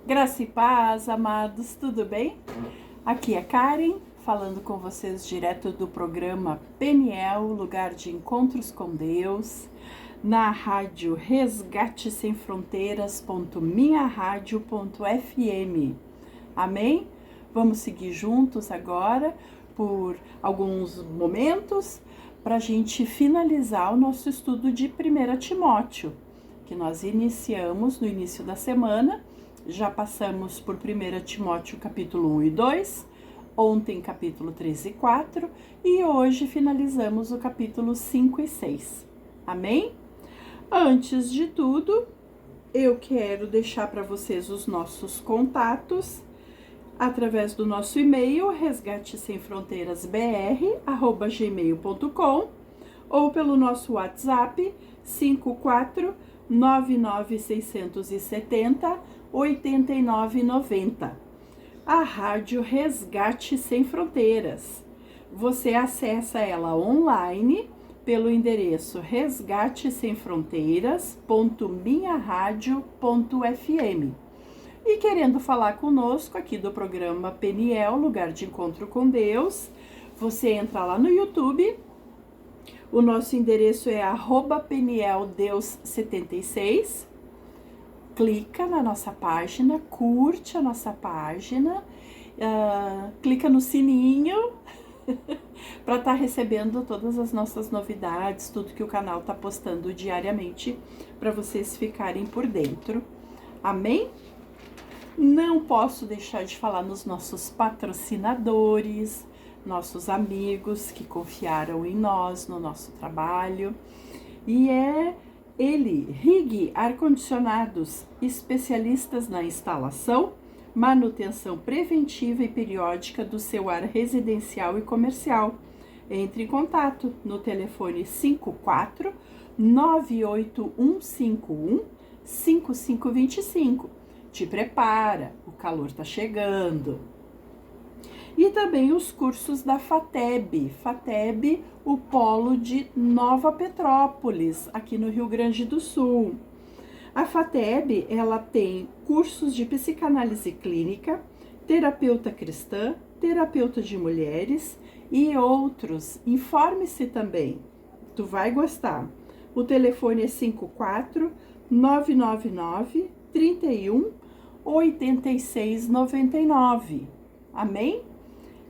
Graça e paz, amados, tudo bem? Aqui é Karen, falando com vocês direto do programa Peniel, lugar de encontros com Deus, na rádio Resgate Sem Fronteiras.minharadio.fm. Amém? Vamos seguir juntos agora por alguns momentos para a gente finalizar o nosso estudo de 1 Timóteo, que nós iniciamos no início da semana. Já passamos por 1 Timóteo capítulo 1 e 2, ontem capítulo 3 e 4, e hoje finalizamos o capítulo 5 e 6. Amém? Antes de tudo, eu quero deixar para vocês os nossos contatos através do nosso e-mail resgatesemfronteirasbr@gmail.com ou pelo nosso WhatsApp 5499670 a Rádio Resgate Sem Fronteiras. Você acessa ela online pelo endereço resgatesemfronteiras.minharadio.fm. E querendo falar conosco aqui do programa Peniel, lugar de encontro com Deus, você entra lá no YouTube. O nosso endereço é @PenielDeus76. Clica na nossa página, curte a nossa página, clica no sininho para estar recebendo todas as nossas novidades, tudo que o canal está postando diariamente para vocês ficarem por dentro. Amém? Não posso deixar de falar nos nossos patrocinadores, nossos amigos que confiaram em nós, no nosso trabalho. E é ele, RIG Ar-Condicionados, especialistas na instalação, manutenção preventiva e periódica do seu ar residencial e comercial. Entre em contato no telefone 54 98151 5525. Te prepara, o calor tá chegando. E também os cursos da FATEB, o polo de Nova Petrópolis, aqui no Rio Grande do Sul. A FATEB, ela tem cursos de psicanálise clínica, terapeuta cristã, terapeuta de mulheres e outros. Informe-se também, tu vai gostar. O telefone é 54 999 31 8699. Amém?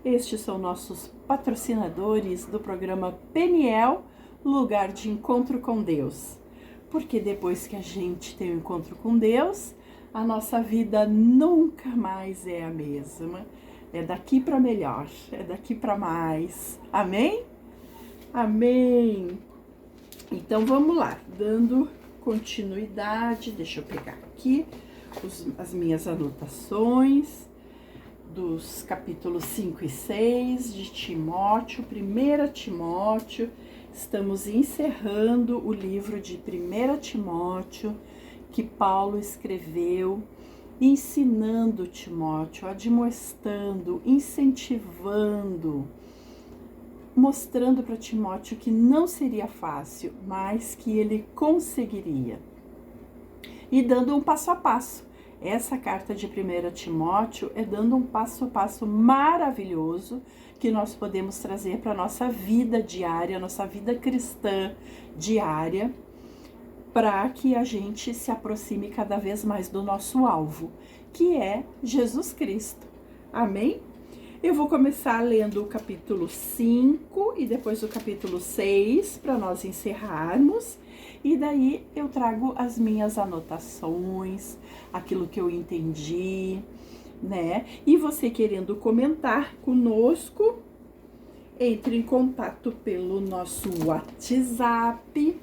Estes são nossos patrocinadores do programa Peniel, lugar de encontro com Deus. Porque depois que a gente tem o encontro com Deus, a nossa vida nunca mais é a mesma. É daqui para melhor, é daqui para mais. Amém? Amém! Então vamos lá, dando continuidade, deixa eu pegar aqui as minhas anotações dos capítulos 5 e 6 de Timóteo, 1 Timóteo. Estamos encerrando o livro de 1 Timóteo, que Paulo escreveu, ensinando Timóteo, admoestando, incentivando, mostrando para Timóteo que não seria fácil, mas que ele conseguiria. E dando um passo a passo. Essa carta de 1 Timóteo é dando um passo a passo maravilhoso que nós podemos trazer para a nossa vida diária, nossa vida cristã diária, para que a gente se aproxime cada vez mais do nosso alvo, que é Jesus Cristo. Amém? Eu vou começar lendo o capítulo 5 e depois o capítulo 6 para nós encerrarmos. E daí eu trago as minhas anotações, aquilo que eu entendi, né? E você querendo comentar conosco, entre em contato pelo nosso WhatsApp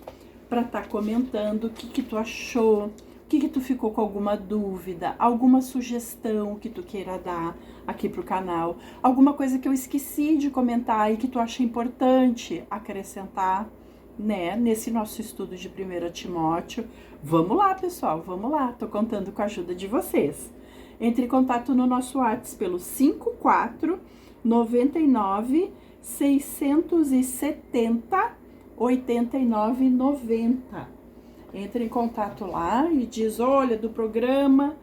para estar comentando o que tu achou, o que tu ficou com alguma dúvida, alguma sugestão que tu queira dar aqui pro canal, alguma coisa que eu esqueci de comentar e que tu acha importante acrescentar, né, nesse nosso estudo de 1 Timóteo. Vamos lá, pessoal, vamos lá, tô contando com a ajuda de vocês. Entre em contato no nosso WhatsApp pelo 54 99 670 8990. Entre em contato lá e diz, olha, do programa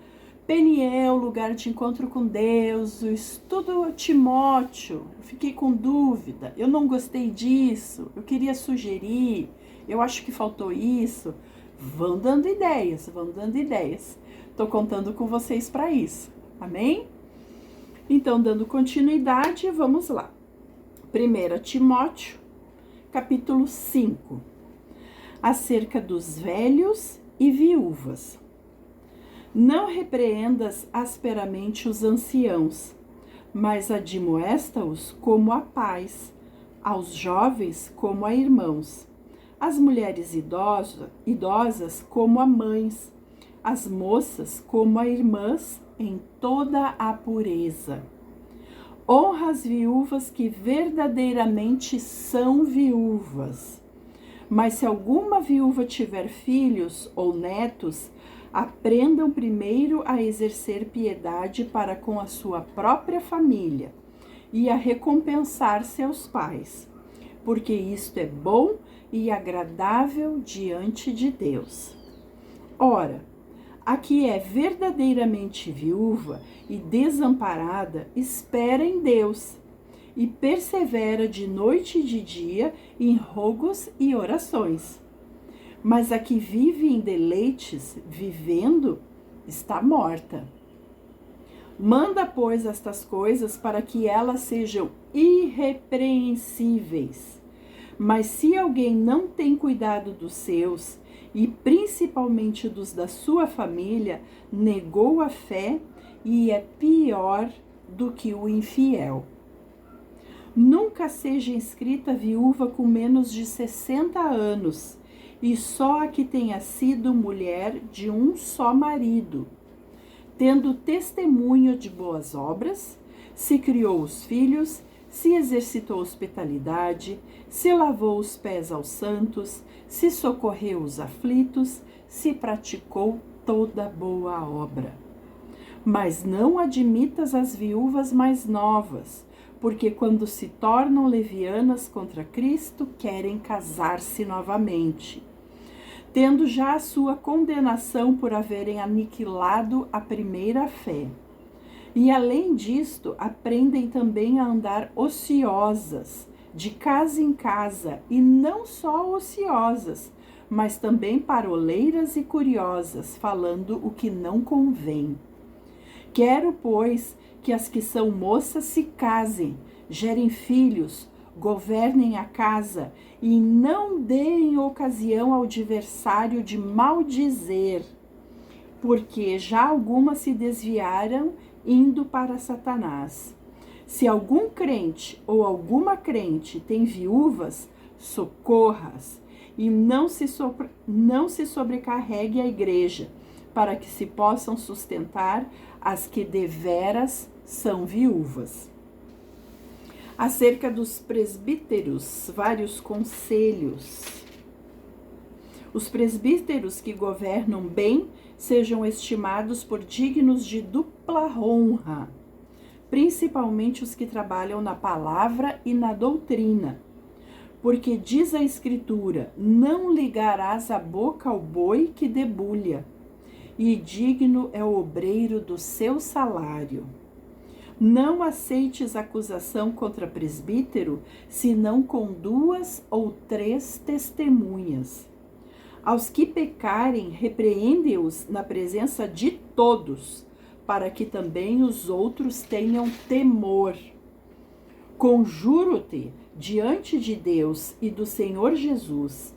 Peniel, lugar de encontro com Deus, o estudo Timóteo, eu fiquei com dúvida, eu não gostei disso, eu queria sugerir, eu acho que faltou isso. Vão dando ideias, vão dando ideias. Estou contando com vocês para isso, amém? Então, dando continuidade, vamos lá. 1 Timóteo, capítulo 5, acerca dos velhos e viúvas. Não repreendas asperamente os anciãos, mas admoesta-os como a pais, aos jovens como a irmãos, as mulheres idosas como a mães, as moças como a irmãs em toda a pureza. Honra as viúvas que verdadeiramente são viúvas. Mas se alguma viúva tiver filhos ou netos, aprendam primeiro a exercer piedade para com a sua própria família e a recompensar seus pais, porque isto é bom e agradável diante de Deus. Ora, a que é verdadeiramente viúva e desamparada, espera em Deus e persevera de noite e de dia em rogos e orações. Mas a que vive em deleites, vivendo, está morta. Manda, pois, estas coisas para que elas sejam irrepreensíveis. Mas se alguém não tem cuidado dos seus, e principalmente dos da sua família, negou a fé e é pior do que o infiel. Nunca seja inscrita viúva com menos de 60 anos, e só a que tenha sido mulher de um só marido, tendo testemunho de boas obras, se criou os filhos, se exercitou hospitalidade, se lavou os pés aos santos, se socorreu os aflitos, se praticou toda boa obra. Mas não admitas as viúvas mais novas, porque quando se tornam levianas contra Cristo, querem casar-se novamente, tendo já a sua condenação por haverem aniquilado a primeira fé. E além disto, aprendem também a andar ociosas, de casa em casa, e não só ociosas, mas também paroleiras e curiosas, falando o que não convém. Quero, pois, que as que são moças se casem, gerem filhos, governem a casa e não deem ocasião ao adversário de maldizer, porque já algumas se desviaram indo para Satanás. Se algum crente ou alguma crente tem viúvas, socorra-as e não se sobrecarregue a igreja, para que se possam sustentar as que deveras são viúvas. Acerca dos presbíteros, vários conselhos. Os presbíteros que governam bem sejam estimados por dignos de dupla honra, principalmente os que trabalham na palavra e na doutrina. Porque diz a Escritura: não ligarás a boca ao boi que debulha, e digno é o obreiro do seu salário. Não aceites acusação contra presbítero, senão com 2 ou 3 testemunhas. Aos que pecarem, repreende-os na presença de todos, para que também os outros tenham temor. Conjuro-te diante de Deus e do Senhor Jesus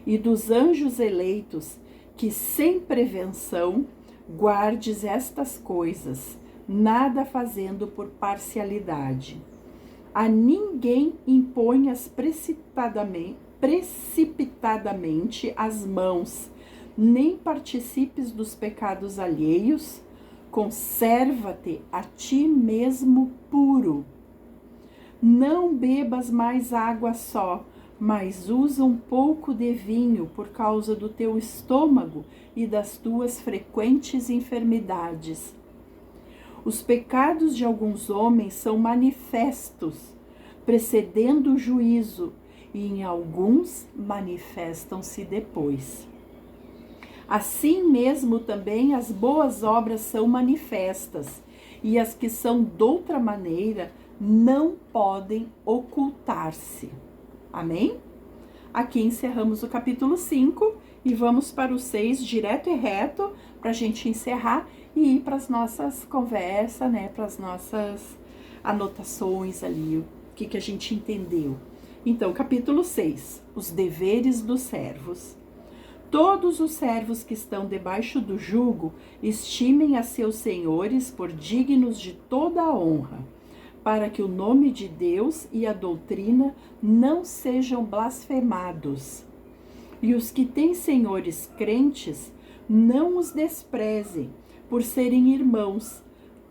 e dos anjos eleitos, que sem prevenção guardes estas coisas, nada fazendo por parcialidade. A ninguém imponhas precipitadamente as mãos, nem participes dos pecados alheios, conserva-te a ti mesmo puro. Não bebas mais água só, mas usa um pouco de vinho por causa do teu estômago e das tuas frequentes enfermidades. Os pecados de alguns homens são manifestos, precedendo o juízo, e em alguns manifestam-se depois. Assim mesmo também as boas obras são manifestas, e as que são doutra maneira não podem ocultar-se. Amém? Aqui encerramos o capítulo 5 e vamos para o 6 direto e reto, para a gente encerrar e ir para as nossas conversas, né? Para as nossas anotações ali, o que a gente entendeu. Então, capítulo 6, os deveres dos servos. Todos os servos que estão debaixo do jugo estimem a seus senhores por dignos de toda a honra, para que o nome de Deus e a doutrina não sejam blasfemados. E os que têm senhores crentes, não os desprezem, por serem irmãos.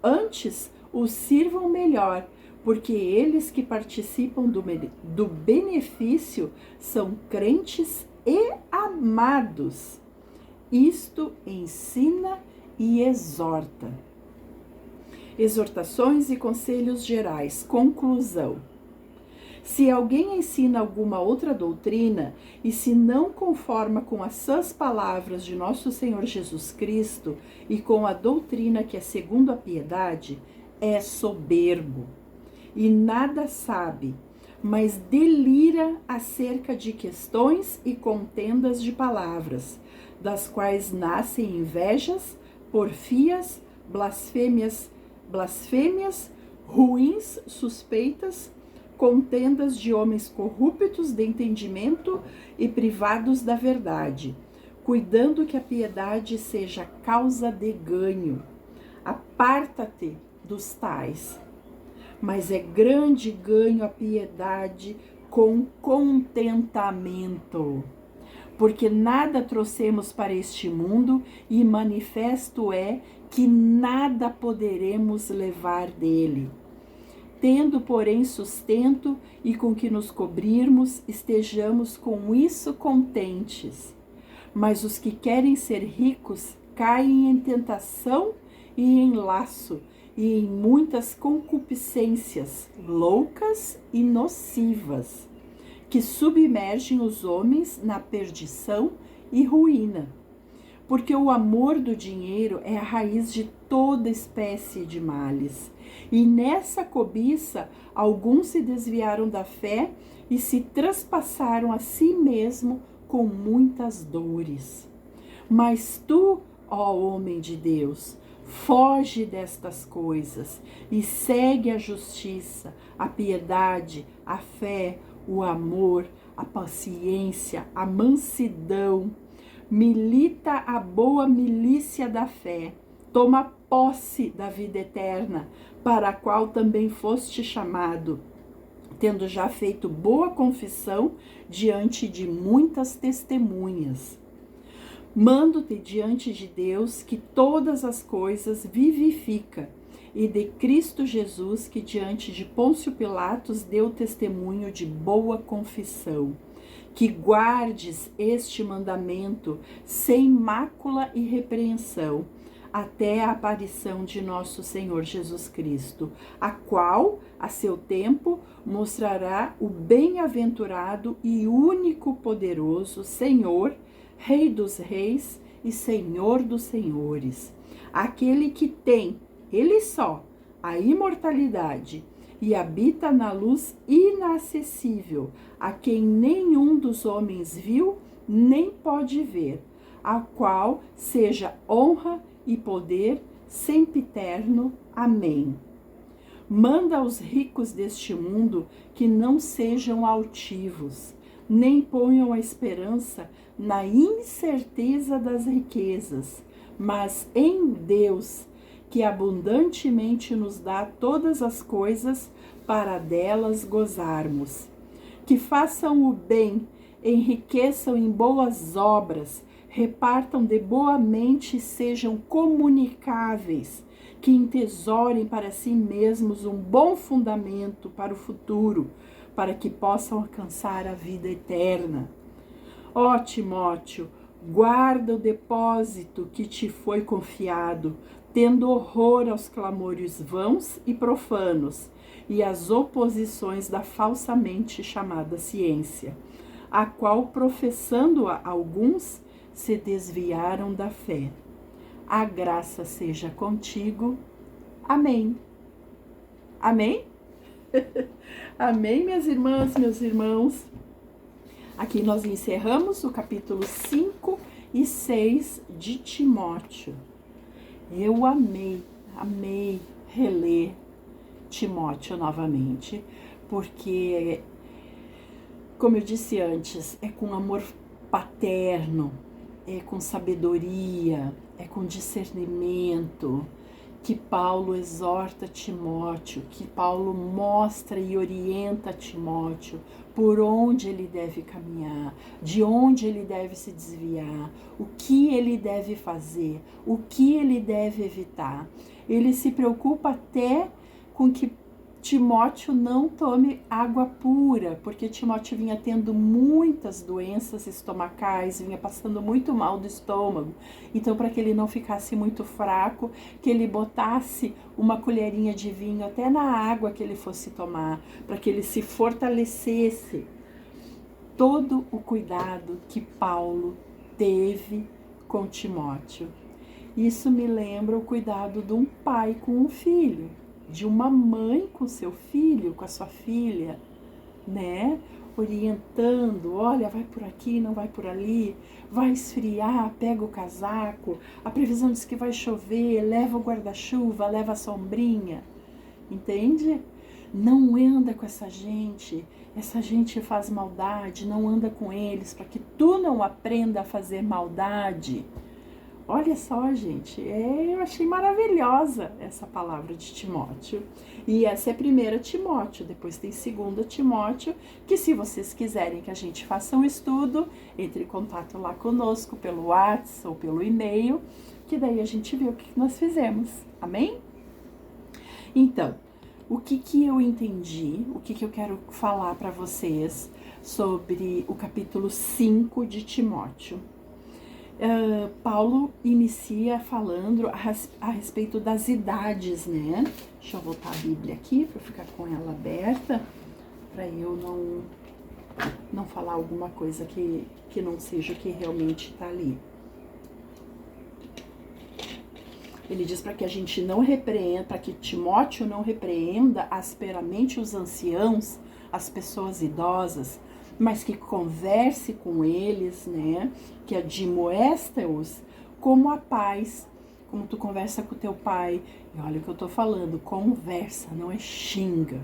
Antes, os sirvam melhor, porque eles que participam do benefício são crentes e amados. Isto ensina e exorta. Exortações e conselhos gerais. Conclusão. Se alguém ensina alguma outra doutrina e se não conforma com as sãs palavras de nosso Senhor Jesus Cristo e com a doutrina que é segundo a piedade, é soberbo e nada sabe, mas delira acerca de questões e contendas de palavras, das quais nascem invejas, porfias, blasfêmias, ruins suspeitas, contendas de homens corruptos de entendimento e privados da verdade, cuidando que a piedade seja causa de ganho. Aparta-te dos tais. Mas é grande ganho a piedade com contentamento, porque nada trouxemos para este mundo e manifesto é que nada poderemos levar dele. Tendo, porém, sustento e com que nos cobrirmos, estejamos com isso contentes. Mas os que querem ser ricos caem em tentação e em laço, e em muitas concupiscências loucas e nocivas, que submergem os homens na perdição e ruína. Porque o amor do dinheiro é a raiz de toda espécie de males. E nessa cobiça, alguns se desviaram da fé e se traspassaram a si mesmo com muitas dores. Mas tu, ó homem de Deus, foge destas coisas e segue a justiça, a piedade, a fé, o amor, a paciência, a mansidão. Milita a boa milícia da fé. Toma posse da vida eterna, para a qual também foste chamado, tendo já feito boa confissão diante de muitas testemunhas. Mando-te diante de Deus, que todas as coisas vivifica, e de Cristo Jesus, que diante de Pôncio Pilatos deu testemunho de boa confissão, que guardes este mandamento sem mácula e repreensão, até a aparição de nosso Senhor Jesus Cristo, a qual, a seu tempo, mostrará o bem-aventurado e único poderoso Senhor, Rei dos reis e Senhor dos senhores, aquele que tem, ele só, a imortalidade e habita na luz inacessível, a quem nenhum dos homens viu nem pode ver, a qual seja honra e poder sempiterno. Amém. Manda aos ricos deste mundo que não sejam altivos, nem ponham a esperança na incerteza das riquezas, mas em Deus, que abundantemente nos dá todas as coisas para delas gozarmos. Que façam o bem, enriqueçam em boas obras, repartam de boa mente e sejam comunicáveis, que entesorem para si mesmos um bom fundamento para o futuro, para que possam alcançar a vida eterna. Ó Timóteo, guarda o depósito que te foi confiado, tendo horror aos clamores vãos e profanos, e às oposições da falsamente chamada ciência, a qual, professando-a alguns, se desviaram da fé. A graça seja contigo. Amém. Amém? Amém, minhas irmãs, meus irmãos. Aqui nós encerramos o capítulo 5 e 6 de Timóteo. Eu amei reler Timóteo novamente, porque, como eu disse antes, é com amor paterno, é com sabedoria, é com discernimento que Paulo exorta Timóteo, que Paulo mostra e orienta Timóteo por onde ele deve caminhar, de onde ele deve se desviar, o que ele deve fazer, o que ele deve evitar. Ele se preocupa até com que Timóteo não tome água pura, porque Timóteo vinha tendo muitas doenças estomacais, vinha passando muito mal do estômago. Então, para que ele não ficasse muito fraco, que ele botasse uma colherinha de vinho até na água que ele fosse tomar, para que ele se fortalecesse. Todo o cuidado que Paulo teve com Timóteo. Isso me lembra o cuidado de um pai com um filho, de uma mãe com seu filho, com a sua filha, né? Orientando, olha, vai por aqui, não vai por ali, vai esfriar, pega o casaco, a previsão diz que vai chover, leva o guarda-chuva, leva a sombrinha, entende? Não anda com essa gente faz maldade, não anda com eles, para que tu não aprenda a fazer maldade. Olha só, gente, eu achei maravilhosa essa palavra de Timóteo. E essa é a 1 Timóteo, depois tem 2 Timóteo, que se vocês quiserem que a gente faça um estudo, entre em contato lá conosco pelo WhatsApp ou pelo e-mail, que daí a gente vê o que nós fizemos, amém? Então, o que eu entendi, o que eu quero falar para vocês sobre o capítulo 5 de Timóteo. Paulo inicia falando a respeito das idades, né? Deixa eu voltar a Bíblia aqui para ficar com ela aberta, para eu não falar alguma coisa que não seja o que realmente está ali. Ele diz para que a gente não repreenda, para que Timóteo não repreenda asperamente os anciãos, as pessoas idosas, mas que converse com eles, né? Que admoesta-os como a pais, como tu conversa com teu pai. E olha o que eu tô falando, conversa, não é xinga,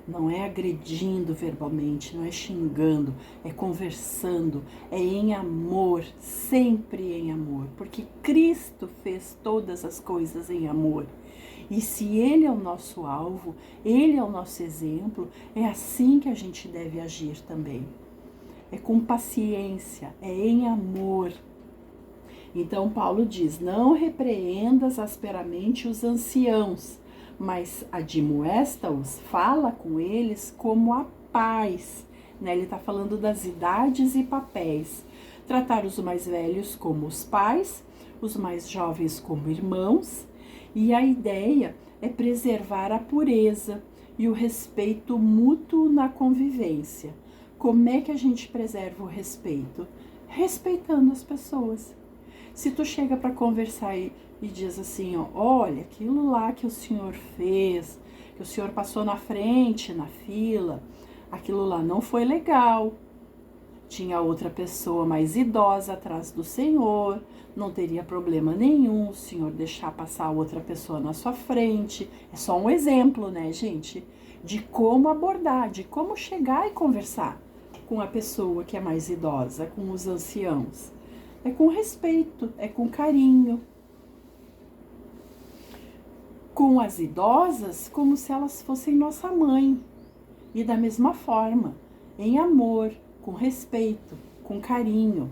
não é agredindo verbalmente, não é xingando, é conversando, é em amor, sempre em amor, porque Cristo fez todas as coisas em amor. E se Ele é o nosso alvo, Ele é o nosso exemplo, é assim que a gente deve agir também. É com paciência, é em amor. Então Paulo diz, não repreendas asperamente os anciãos, mas admoesta-os, fala com eles como a pais. Né? Ele está falando das idades e papéis. Tratar os mais velhos como os pais, os mais jovens como irmãos. E a ideia é preservar a pureza e o respeito mútuo na convivência. Como é que a gente preserva o respeito? Respeitando as pessoas. Se tu chega para conversar e diz assim, ó, olha, aquilo lá que o senhor fez, que o senhor passou na frente, na fila, aquilo lá não foi legal. Tinha outra pessoa mais idosa atrás do senhor, não teria problema nenhum o senhor deixar passar outra pessoa na sua frente. É só um exemplo, né, gente? De como abordar, de como chegar e conversar com a pessoa que é mais idosa, com os anciãos. É com respeito, é com carinho. Com as idosas, como se elas fossem nossa mãe. E da mesma forma, em amor, com respeito, com carinho.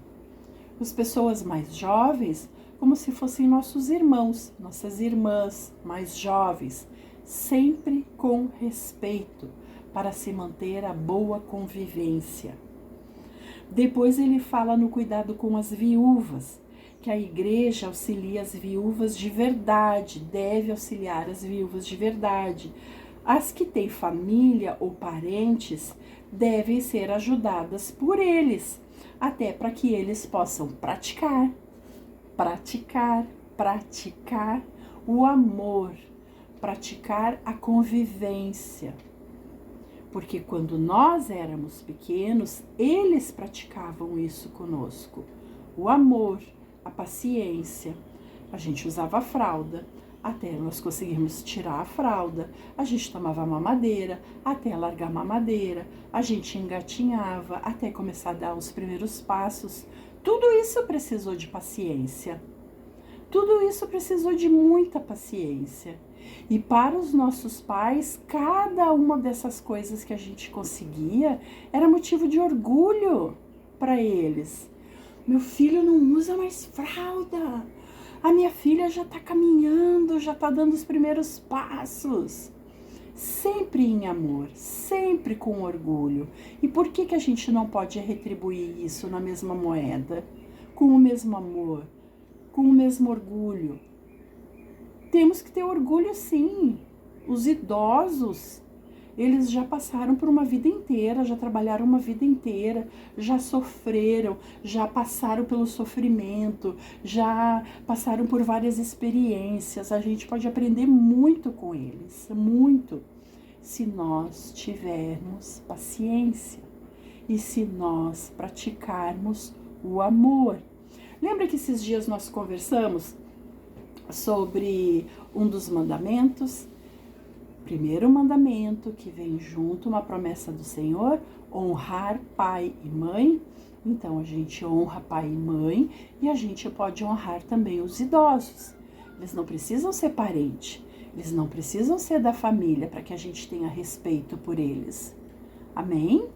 As pessoas mais jovens, como se fossem nossos irmãos, nossas irmãs mais jovens, sempre com respeito, para se manter a boa convivência. Depois ele fala no cuidado com as viúvas, que a igreja auxilia as viúvas de verdade, deve auxiliar as viúvas de verdade. As que têm família ou parentes devem ser ajudadas por eles. até para que eles possam praticar o amor, praticar a convivência. Porque quando nós éramos pequenos, eles praticavam isso conosco. O amor, a paciência. A gente usava a fralda, até nós conseguirmos tirar a fralda. A gente tomava mamadeira, até largar a mamadeira. A gente engatinhava, até começar a dar os primeiros passos. Tudo isso precisou de paciência. Tudo isso precisou de muita paciência. E para os nossos pais, cada uma dessas coisas que a gente conseguia era motivo de orgulho para eles. Meu filho não usa mais fralda. A minha filha já está caminhando, já está dando os primeiros passos. Sempre em amor, sempre com orgulho. E por que a gente não pode retribuir isso na mesma moeda? Com o mesmo amor, com o mesmo orgulho? Temos que ter orgulho, sim. Os idosos, eles já passaram por uma vida inteira, já trabalharam uma vida inteira, já sofreram, já passaram pelo sofrimento, já passaram por várias experiências. A gente pode aprender muito com eles, muito, se nós tivermos paciência e se nós praticarmos o amor. Lembra que esses dias nós conversamos sobre um dos mandamentos? Primeiro mandamento que vem junto, uma promessa do Senhor, honrar pai e mãe. Então a gente honra pai e mãe e a gente pode honrar também os idosos. Eles não precisam ser parente, eles não precisam ser da família para que a gente tenha respeito por eles. Amém?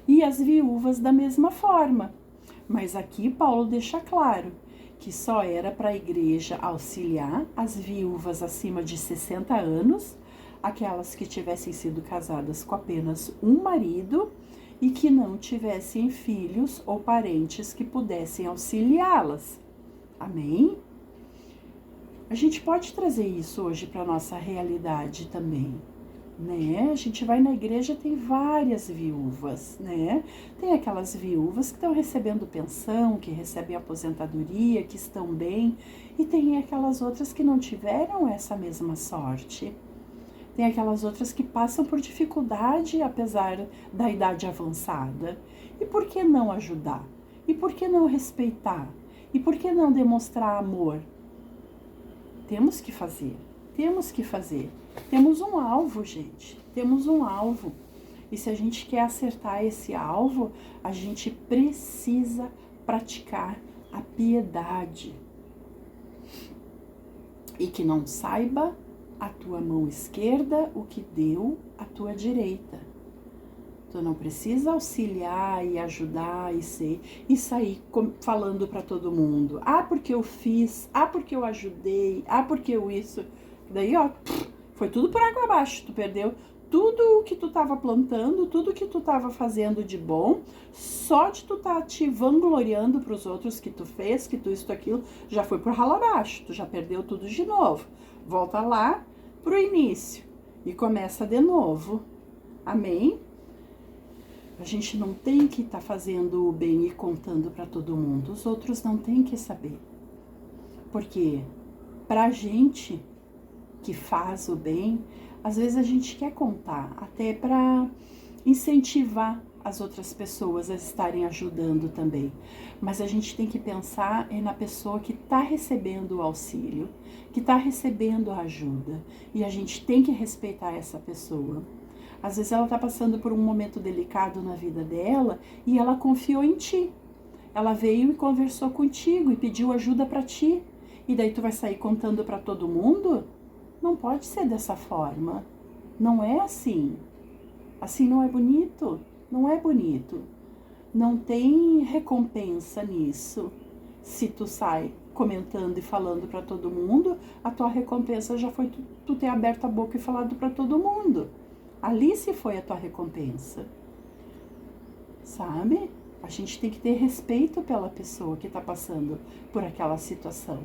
E as viúvas da mesma forma. Mas aqui Paulo deixa claro que só era para a igreja auxiliar as viúvas acima de 60 anos, aquelas que tivessem sido casadas com apenas um marido e que não tivessem filhos ou parentes que pudessem auxiliá-las. Amém? A gente pode trazer isso hoje para a nossa realidade também, né? A gente vai na igreja, tem várias viúvas, né? Tem aquelas viúvas que estão recebendo pensão, que recebem aposentadoria, que estão bem, e tem aquelas outras que não tiveram essa mesma sorte. Tem aquelas outras que passam por dificuldade apesar da idade avançada. E por que não ajudar? E por que não respeitar? E por que não demonstrar amor? Temos que fazer, temos que fazer. Temos um alvo, gente, temos um alvo. E se a gente quer acertar esse alvo, a gente precisa praticar a piedade. E que não saiba a tua mão esquerda o que deu a tua direita. Tu não precisa auxiliar e ajudar e sair falando para todo mundo. Ah, porque eu fiz, ah, porque eu ajudei, ah, porque eu isso. Daí, ó, foi tudo por água abaixo. Tu perdeu tudo o que tu tava plantando, tudo que tu tava fazendo de bom, só de tu tá te vangloriando pros outros que tu fez, que tu isso, aquilo, já foi por ralo abaixo. Tu já perdeu tudo de novo. Volta lá pro início e começa de novo. Amém? A gente não tem que estar fazendo o bem e contando para todo mundo. Os outros não têm que saber. Porque pra gente que faz o bem, às vezes a gente quer contar, até para incentivar as outras pessoas a estarem ajudando também. Mas a gente tem que pensar na pessoa que está recebendo o auxílio, que está recebendo a ajuda. E a gente tem que respeitar essa pessoa. Às vezes ela está passando por um momento delicado na vida dela e ela confiou em ti. Ela veio e conversou contigo e pediu ajuda para ti. E daí tu vai sair contando para todo mundo? Não pode ser dessa forma. Não é assim. Assim não é bonito. Não é bonito. Não tem recompensa nisso. Se tu sai comentando e falando para todo mundo, a tua recompensa já foi tu ter aberto a boca e falado para todo mundo. Ali se foi a tua recompensa. Sabe? A gente tem que ter respeito pela pessoa que está passando por aquela situação.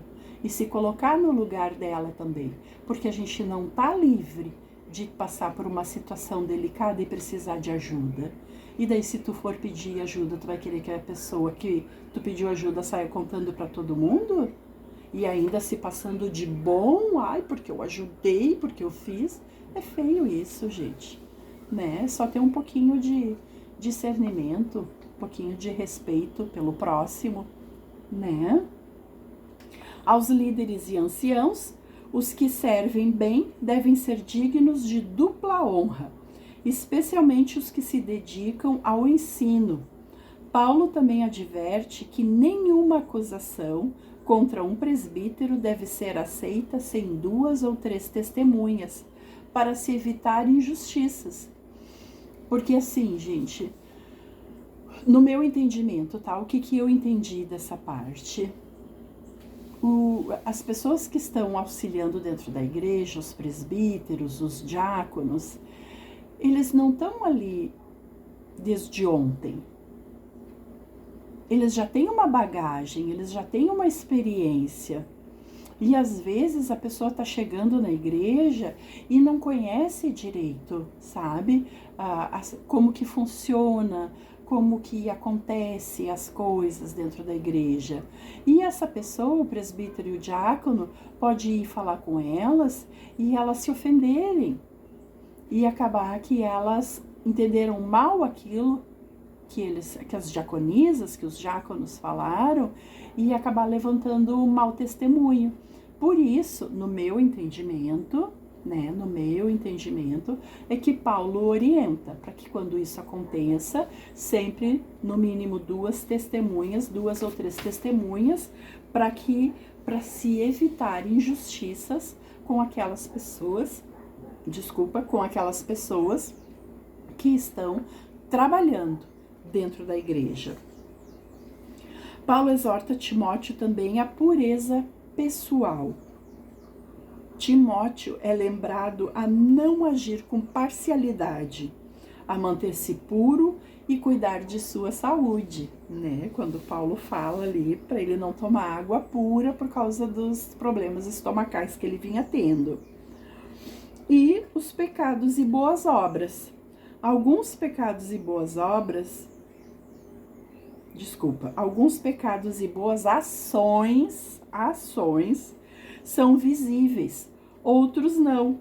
E se colocar no lugar dela também. Porque a gente não está livre de passar por uma situação delicada e precisar de ajuda. E daí se tu for pedir ajuda, tu vai querer que a pessoa que tu pediu ajuda saia contando para todo mundo? E ainda se passando de bom, ai, porque eu ajudei, porque eu fiz. É feio isso, gente, né? Só ter um pouquinho de discernimento, um pouquinho de respeito pelo próximo, né? Aos líderes e anciãos, os que servem bem devem ser dignos de dupla honra, especialmente os que se dedicam ao ensino. Paulo também adverte que nenhuma acusação contra um presbítero deve ser aceita sem 2 ou 3 testemunhas, para se evitar injustiças. Porque assim, gente, no meu entendimento, tá? O que eu entendi dessa parte? As pessoas que estão auxiliando dentro da igreja, os presbíteros, os diáconos, eles não estão ali desde ontem. Eles já têm uma bagagem, eles já têm uma experiência. E às vezes a pessoa está chegando na igreja e não conhece direito, sabe? Como que funciona, como que acontece as coisas dentro da igreja. E essa pessoa, o presbítero e o diácono, pode ir falar com elas e elas se ofenderem. E acabar que elas entenderam mal aquilo que as diaconisas, que os diáconos falaram, e acabar levantando um mau testemunho. Por isso, no meu entendimento, é que Paulo orienta para que quando isso aconteça, sempre no mínimo 2 testemunhas, 2 ou 3 testemunhas, para se evitar injustiças com aquelas pessoas, que estão trabalhando dentro da igreja. Paulo exorta Timóteo também à pureza pessoal. Timóteo é lembrado a não agir com parcialidade, a manter-se puro e cuidar de sua saúde, né? Quando Paulo fala ali para ele não tomar água pura por causa dos problemas estomacais que ele vinha tendo. E os pecados e boas obras. Alguns pecados e boas ações são visíveis, outros não,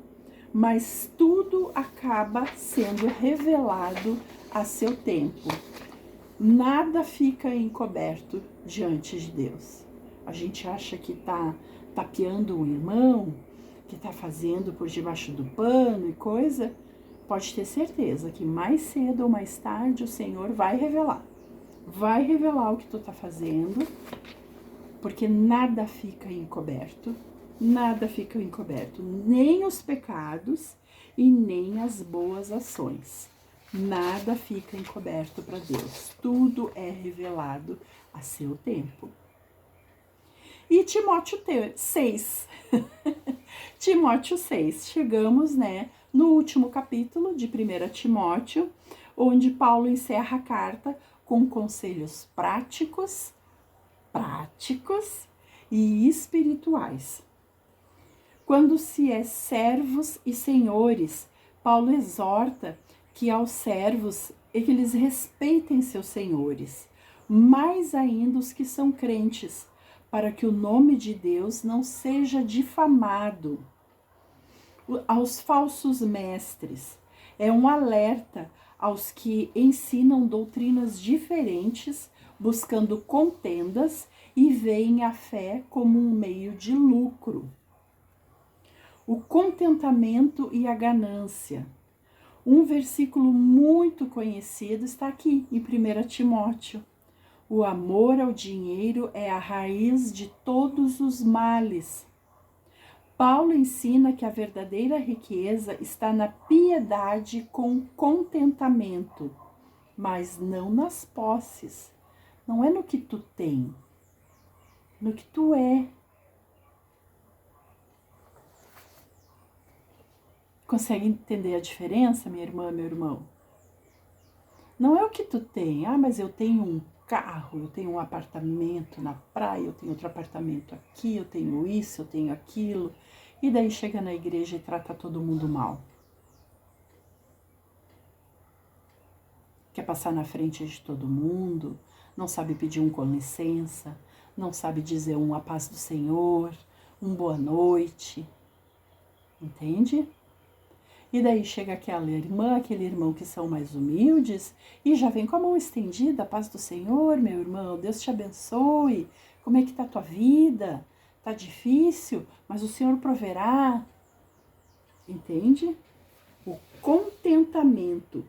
mas tudo acaba sendo revelado a seu tempo. Nada fica encoberto diante de Deus. A gente acha que tá tapeando um irmão, que tá fazendo por debaixo do pano e coisa, pode ter certeza que mais cedo ou mais tarde o Senhor vai revelar. Vai revelar o que tu tá fazendo, porque nada fica encoberto, nem os pecados e nem as boas ações. Nada fica encoberto para Deus, tudo é revelado a seu tempo. E Timóteo 6, Timóteo 6, chegamos, né, no último capítulo de 1 Timóteo, onde Paulo encerra a carta com conselhos práticos e espirituais. Quando se é servos e senhores, Paulo exorta que aos servos que eles respeitem seus senhores, mais ainda os que são crentes, para que o nome de Deus não seja difamado. Aos falsos mestres, é um alerta aos que ensinam doutrinas diferentes, buscando contendas e veem a fé como um meio de lucro. O contentamento e a ganância. Um versículo muito conhecido está aqui em 1 Timóteo. O amor ao dinheiro é a raiz de todos os males. Paulo ensina que a verdadeira riqueza está na piedade com contentamento, mas não nas posses. Não é no que tu tem, no que tu é. Consegue entender a diferença, minha irmã, meu irmão? Não é o que tu tem. Ah, mas eu tenho um carro, eu tenho um apartamento na praia, eu tenho outro apartamento aqui, eu tenho isso, eu tenho aquilo. E daí chega na igreja e trata todo mundo mal. quer passar na frente de todo mundo, não sabe pedir um com licença, não sabe dizer a paz do Senhor, um boa noite, entende? E daí chega aquela irmã, aquele irmão que são mais humildes e já vem com a mão estendida, a paz do Senhor, meu irmão, Deus te abençoe, como é que tá a tua vida? Tá difícil, mas o Senhor proverá, entende? O contentamento.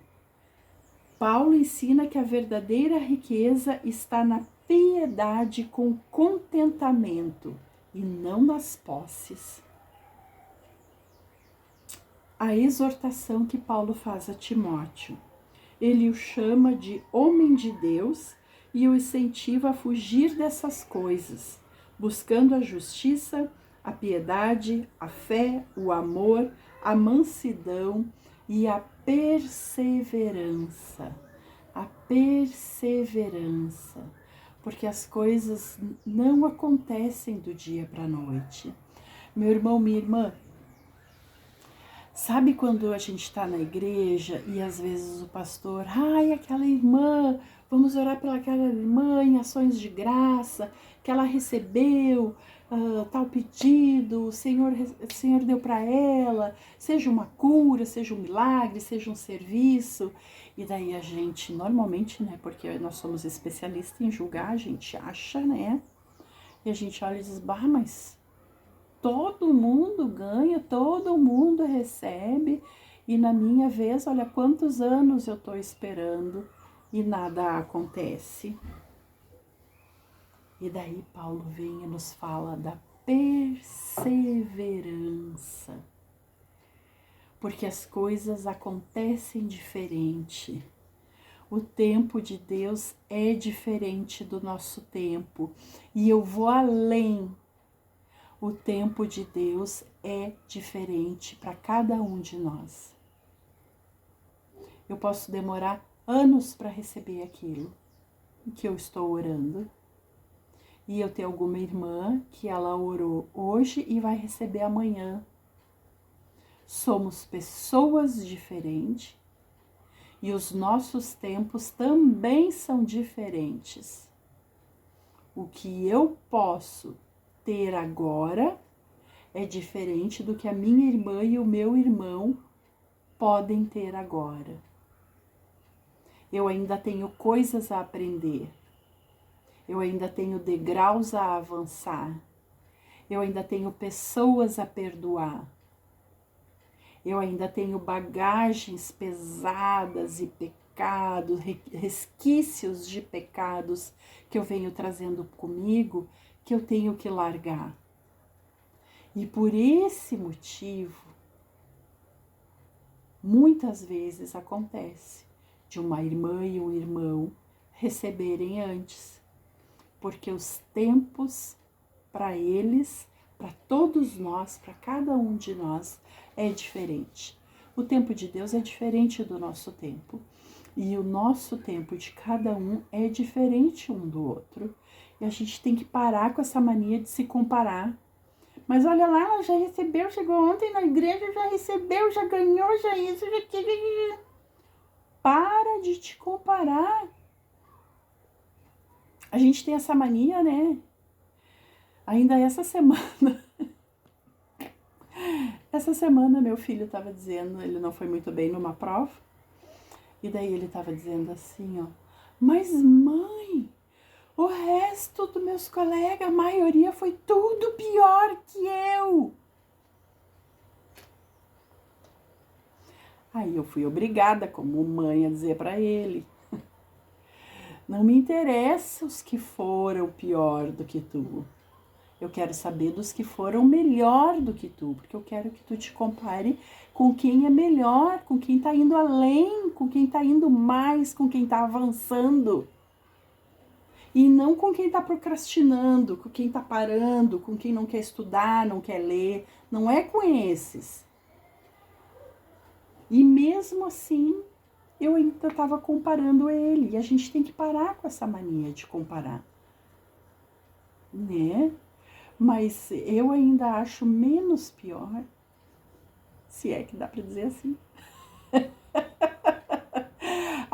Paulo ensina que a verdadeira riqueza está na piedade com contentamento e não nas posses. A exortação que Paulo faz a Timóteo. Ele o chama de homem de Deus e o incentiva a fugir dessas coisas, buscando a justiça, a piedade, a fé, o amor, a mansidão e a perseverança. A perseverança. Porque as coisas não acontecem do dia para a noite. Meu irmão, minha irmã, sabe quando a gente está na igreja e às vezes o pastor, ai, aquela irmã, vamos orar pelaquela irmã em ações de graça, que ela recebeu tal pedido, o Senhor deu para ela, seja uma cura, seja um milagre, seja um serviço. E daí a gente, normalmente, né, porque nós somos especialistas em julgar, a gente acha, né, e a gente olha e diz, bah, mas todo mundo ganha, todo mundo recebe, e na minha vez, olha quantos anos eu estou esperando e nada acontece. E daí Paulo vem e nos fala da perseverança, porque as coisas acontecem diferente. O tempo de Deus é diferente do nosso tempo, e eu vou além. O tempo de Deus é diferente para cada um de nós. Eu posso demorar anos para receber aquilo que eu estou orando. E eu tenho alguma irmã que ela orou hoje e vai receber amanhã. Somos pessoas diferentes e os nossos tempos também são diferentes. O que eu posso ter agora é diferente do que a minha irmã e o meu irmão podem ter agora. Eu ainda tenho coisas a aprender. Eu ainda tenho degraus a avançar. Eu ainda tenho pessoas a perdoar. Eu ainda tenho bagagens pesadas e pecados, resquícios de pecados que eu venho trazendo comigo, que eu tenho que largar. E por esse motivo, muitas vezes acontece de uma irmã e um irmão receberem antes, porque os tempos para eles, para todos nós, para cada um de nós, é diferente. O tempo de Deus é diferente do nosso tempo. E o nosso tempo de cada um é diferente um do outro. E a gente tem que parar com essa mania de se comparar. Mas olha lá, ela já recebeu, chegou ontem na igreja, já recebeu, já ganhou, já isso, já aquilo. Para de te comparar. A gente tem essa mania, né? Ainda essa semana meu filho estava dizendo, ele não foi muito bem numa prova, e daí ele estava dizendo assim, ó, mas mãe, o resto dos meus colegas, a maioria foi tudo pior que eu. Aí eu fui obrigada, como mãe, a dizer para ele, não me interessa os que foram pior do que tu. Eu quero saber dos que foram melhor do que tu, porque eu quero que tu te compare com quem é melhor, com quem tá indo além, com quem tá indo mais, com quem tá avançando. E não com quem tá procrastinando, com quem tá parando, com quem não quer estudar, não quer ler. Não é com esses. E mesmo assim, eu ainda estava comparando ele. E a gente tem que parar com essa mania de comparar. Né? Mas eu ainda acho menos pior, se é que dá para dizer assim,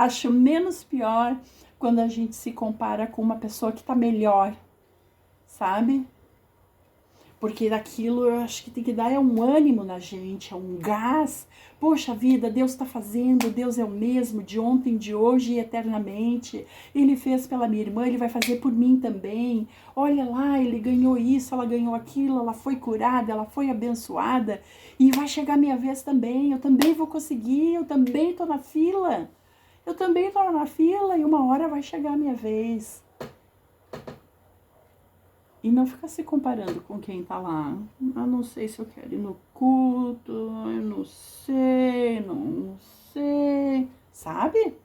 Acho menos pior quando a gente se compara com uma pessoa que tá melhor, sabe? Porque daquilo eu acho que tem que dar um ânimo na gente, é um gás. Poxa vida, Deus está fazendo, Deus é o mesmo de ontem, de hoje e eternamente. Ele fez pela minha irmã, Ele vai fazer por mim também. Olha lá, ele ganhou isso, ela ganhou aquilo, ela foi curada, ela foi abençoada. E vai chegar a minha vez também, eu também vou conseguir, eu também estou na fila. Eu também estou na fila e uma hora vai chegar a minha vez. E não ficar se comparando com quem tá lá. Eu não sei se eu quero ir no culto, eu não sei, sabe?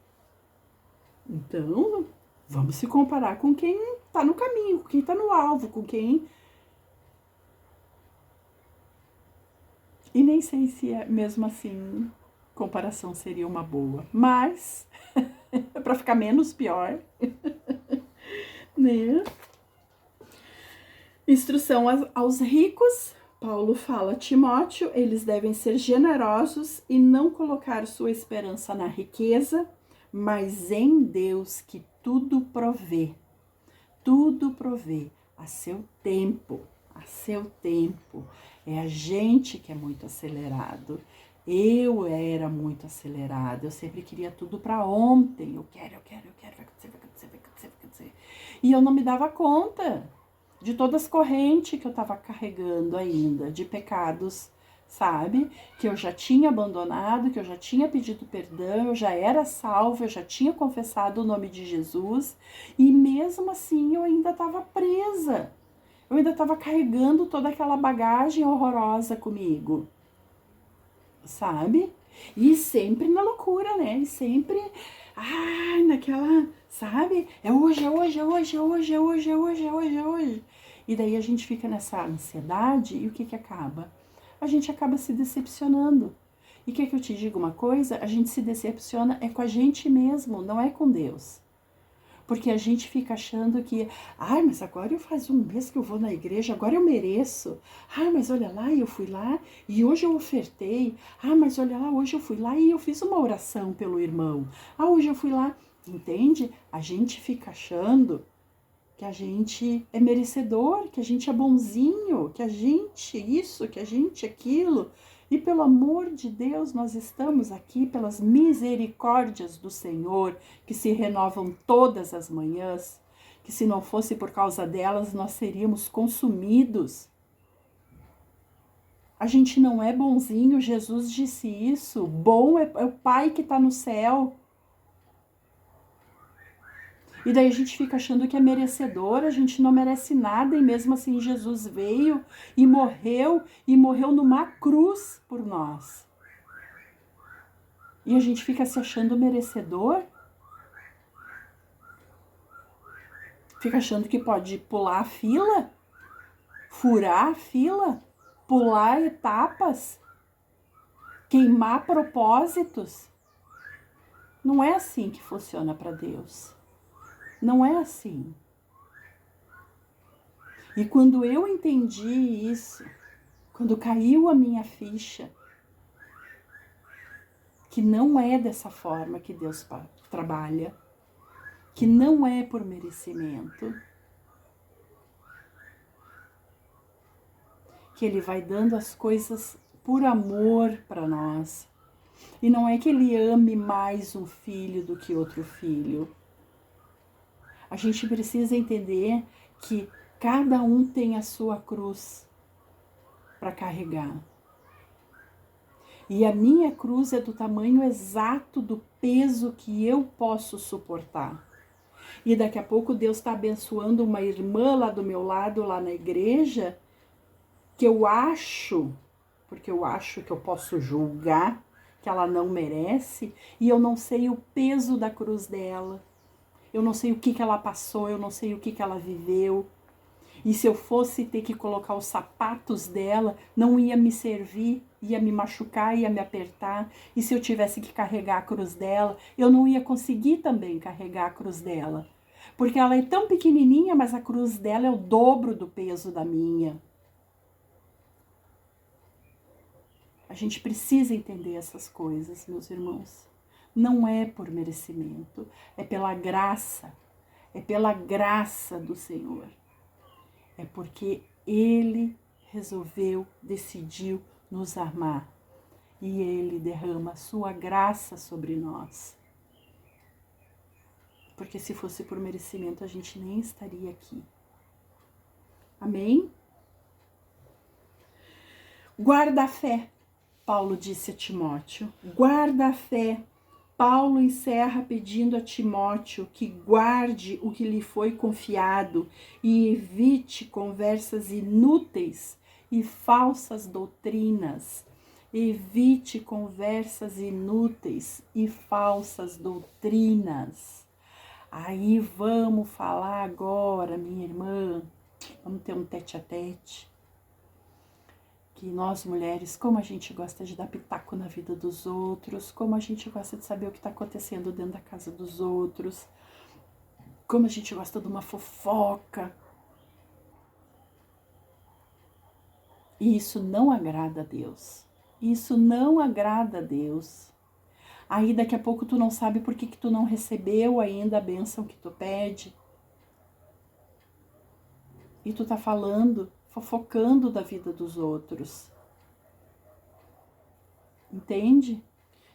Então, vamos se comparar com quem tá no caminho, com quem tá no alvo, com quem... E nem sei se é mesmo assim, comparação seria uma boa. Mas, pra ficar menos pior, né? Instrução aos ricos, Paulo fala a Timóteo, eles devem ser generosos e não colocar sua esperança na riqueza, mas em Deus que tudo provê a seu tempo, a seu tempo. É a gente que é muito acelerado. Eu era muito acelerada, eu sempre queria tudo para ontem. Eu quero, vai acontecer. E eu não me dava conta de todas as correntes que eu estava carregando ainda, de pecados, sabe? Que eu já tinha abandonado, que eu já tinha pedido perdão, eu já era salva, eu já tinha confessado o nome de Jesus, e mesmo assim eu ainda estava presa. Eu ainda estava carregando toda aquela bagagem horrorosa comigo, sabe? E sempre na loucura, né? E sempre, naquela, sabe? É hoje. E daí a gente fica nessa ansiedade e o que acaba? A gente acaba se decepcionando. E quer que eu te diga uma coisa? A gente se decepciona é com a gente mesmo, não é com Deus. Porque a gente fica achando que, mas agora eu faz um mês que eu vou na igreja, agora eu mereço. Mas olha lá, eu fui lá e hoje eu ofertei. Mas olha lá, hoje eu fui lá e eu fiz uma oração pelo irmão. Hoje eu fui lá. Entende? A gente fica achando que a gente é merecedor, que a gente é bonzinho, que a gente isso, que a gente aquilo. E pelo amor de Deus, nós estamos aqui pelas misericórdias do Senhor, que se renovam todas as manhãs, que se não fosse por causa delas, nós seríamos consumidos. A gente não é bonzinho, Jesus disse isso. Bom é o Pai que está no céu. E daí a gente fica achando que é merecedor, a gente não merece nada, e mesmo assim Jesus veio e morreu numa cruz por nós. E a gente fica se achando merecedor, fica achando que pode pular a fila, furar a fila, pular etapas, queimar propósitos. Não é assim que funciona para Deus. Não é assim. E quando eu entendi isso, quando caiu a minha ficha, que não é dessa forma que Deus trabalha, que não é por merecimento, que Ele vai dando as coisas por amor para nós. E não é que Ele ame mais um filho do que outro filho. A gente precisa entender que cada um tem a sua cruz para carregar. E a minha cruz é do tamanho exato do peso que eu posso suportar. E daqui a pouco Deus está abençoando uma irmã lá do meu lado, lá na igreja, que eu acho, porque eu acho que eu posso julgar, que ela não merece, e eu não sei o peso da cruz dela. Eu não sei o que ela passou, eu não sei o que ela viveu. E se eu fosse ter que colocar os sapatos dela, não ia me servir, ia me machucar, ia me apertar. E se eu tivesse que carregar a cruz dela, eu não ia conseguir também carregar a cruz dela. Porque ela é tão pequenininha, mas a cruz dela é o dobro do peso da minha. A gente precisa entender essas coisas, meus irmãos. Não é por merecimento, é pela graça do Senhor. É porque Ele resolveu, decidiu nos amar e Ele derrama a sua graça sobre nós. Porque se fosse por merecimento, a gente nem estaria aqui. Amém? Guarda a fé, Paulo disse a Timóteo. Guarda a fé. Paulo encerra pedindo a Timóteo que guarde o que lhe foi confiado e evite conversas inúteis e falsas doutrinas. Evite conversas inúteis e falsas doutrinas. Aí vamos falar agora, minha irmã, vamos ter um tete-a-tete. Que nós mulheres, como a gente gosta de dar pitaco na vida dos outros, como a gente gosta de saber o que está acontecendo dentro da casa dos outros, como a gente gosta de uma fofoca. E isso não agrada a Deus. Isso não agrada a Deus. Aí daqui a pouco tu não sabe por que tu não recebeu ainda a bênção que tu pede. E tu tá falando, fofocando da vida dos outros. Entende?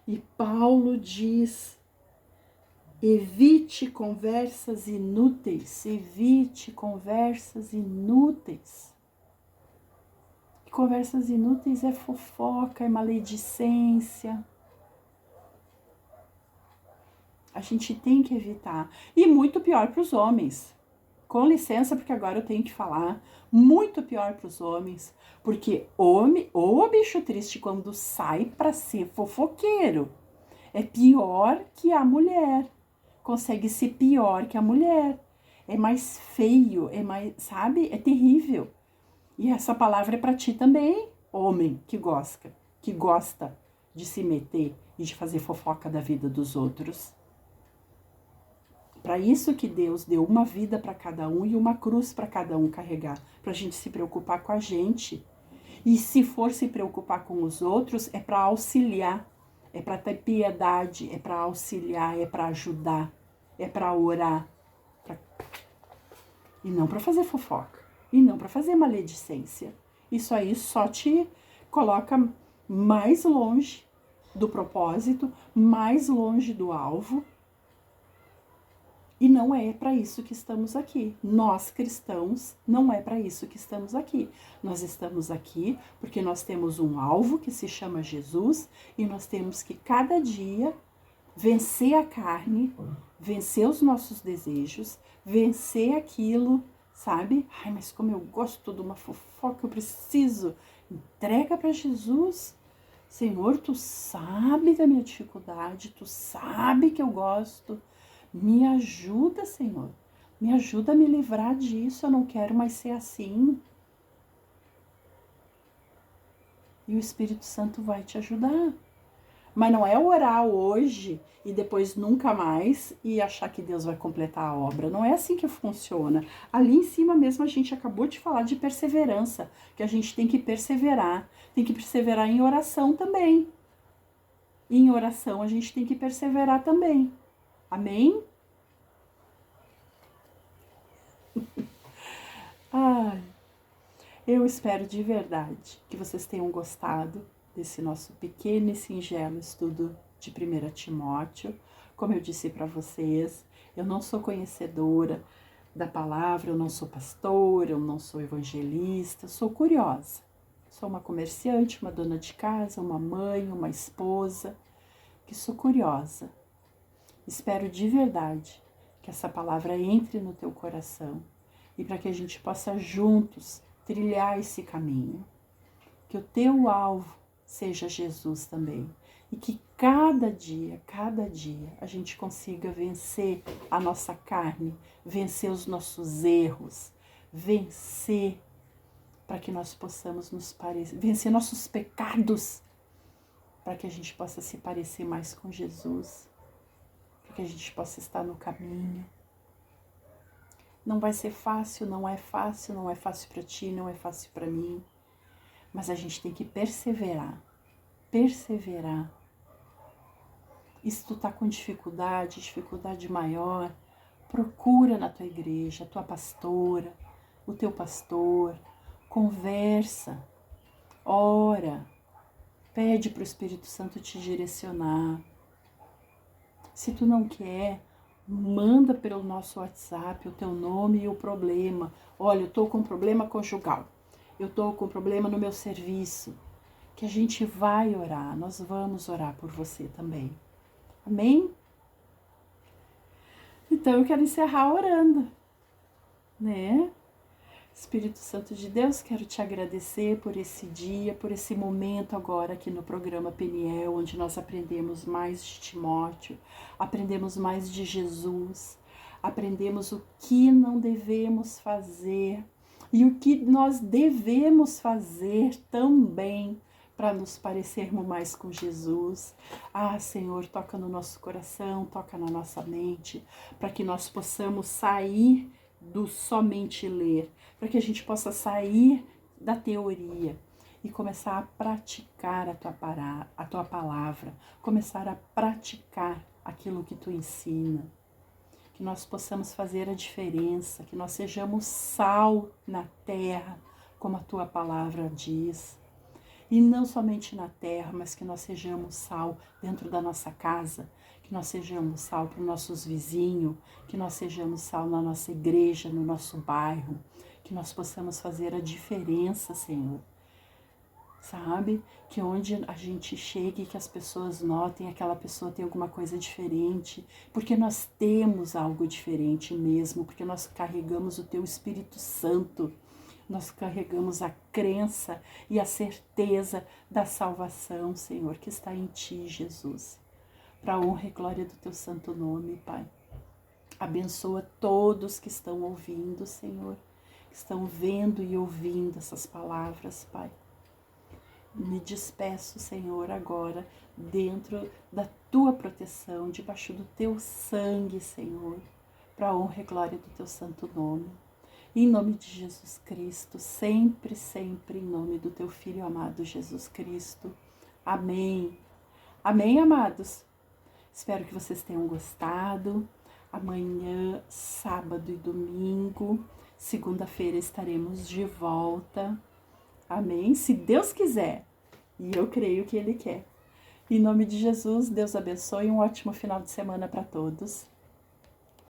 E Paulo diz: evite conversas inúteis, evite conversas inúteis. E conversas inúteis é fofoca, é maledicência. A gente tem que evitar. E muito pior para os homens. Com licença, porque agora eu tenho que falar. Muito pior para os homens. Porque o bicho triste quando sai para ser fofoqueiro. É pior que a mulher. Consegue ser pior que a mulher. É mais feio, é mais, sabe? É terrível. E essa palavra é para ti também, homem que gosta de se meter e de fazer fofoca da vida dos outros. Para isso que Deus deu uma vida para cada um e uma cruz para cada um carregar, para a gente se preocupar com a gente. E se for se preocupar com os outros, é para auxiliar, é para ter piedade, é para auxiliar, é para ajudar, é para orar. E não para fazer fofoca, e não para fazer maledicência. Isso aí só te coloca mais longe do propósito, mais longe do alvo. E não é para isso que estamos aqui. Nós, cristãos, não é para isso que estamos aqui. Nós estamos aqui porque nós temos um alvo que se chama Jesus e nós temos que cada dia vencer a carne, vencer os nossos desejos, vencer aquilo, sabe? Ai, mas como eu gosto de uma fofoca, eu preciso. Entrega para Jesus. Senhor, tu sabe da minha dificuldade, tu sabe que eu gosto. Me ajuda, Senhor. Me ajuda a me livrar disso. Eu não quero mais ser assim. E o Espírito Santo vai te ajudar. Mas não é orar hoje e depois nunca mais e achar que Deus vai completar a obra. Não é assim que funciona. Ali em cima mesmo a gente acabou de falar de perseverança, que a gente tem que perseverar. Tem que perseverar em oração também. E em oração a gente tem que perseverar também. Amém? Ai, eu espero de verdade que vocês tenham gostado desse nosso pequeno e singelo estudo de 1 Timóteo. Como eu disse para vocês, eu não sou conhecedora da palavra, eu não sou pastora, eu não sou evangelista, sou curiosa. Sou uma comerciante, uma dona de casa, uma mãe, uma esposa, que sou curiosa. Espero de verdade que essa palavra entre no teu coração e para que a gente possa juntos trilhar esse caminho. Que o teu alvo seja Jesus também. E que cada dia, a gente consiga vencer a nossa carne, vencer os nossos erros, vencer para que nós possamos nos parecer, vencer nossos pecados, para que a gente possa se parecer mais com Jesus, para que a gente possa estar no caminho. Não vai ser fácil, não é fácil para ti, não é fácil para mim, mas a gente tem que perseverar. E se tu tá com dificuldade maior, procura na tua igreja, a tua pastora, o teu pastor, conversa, ora, pede para o Espírito Santo te direcionar. Se tu não quer, manda pelo nosso WhatsApp o teu nome e o problema. Olha, eu estou com problema conjugal, eu estou com problema no meu serviço, que a gente vai orar, nós vamos orar por você também. Amém? Então eu quero encerrar orando, né? Espírito Santo de Deus, quero te agradecer por esse dia, por esse momento agora aqui no programa Peniel, onde nós aprendemos mais de Timóteo, aprendemos mais de Jesus, aprendemos o que não devemos fazer e o que nós devemos fazer também para nos parecermos mais com Jesus. Ah, Senhor, toca no nosso coração, toca na nossa mente, para que nós possamos sair do somente ler, para que a gente possa sair da teoria e começar a praticar a tua palavra, começar a praticar aquilo que tu ensina, que nós possamos fazer a diferença, que nós sejamos sal na terra, como a tua palavra diz. E não somente na terra, mas que nós sejamos sal dentro da nossa casa, que nós sejamos sal para os nossos vizinhos, que nós sejamos sal na nossa igreja, no nosso bairro, que nós possamos fazer a diferença, Senhor. Sabe? Que onde a gente chegue, que as pessoas notem aquela pessoa tem alguma coisa diferente, porque nós temos algo diferente mesmo, porque nós carregamos o Teu Espírito Santo. Nós carregamos a crença e a certeza da salvação, Senhor, que está em Ti, Jesus. Para a honra e glória do Teu santo nome, Pai. Abençoa todos que estão ouvindo, Senhor, que estão vendo e ouvindo essas palavras, Pai. Me despeço, Senhor, agora, dentro da Tua proteção, debaixo do Teu sangue, Senhor, para a honra e glória do Teu santo nome. Em nome de Jesus Cristo, sempre, sempre em nome do Teu Filho amado Jesus Cristo. Amém. Amém, amados? Espero que vocês tenham gostado. Amanhã, sábado e domingo, segunda-feira estaremos de volta. Amém? Se Deus quiser. E eu creio que Ele quer. Em nome de Jesus, Deus abençoe e um ótimo final de semana para todos.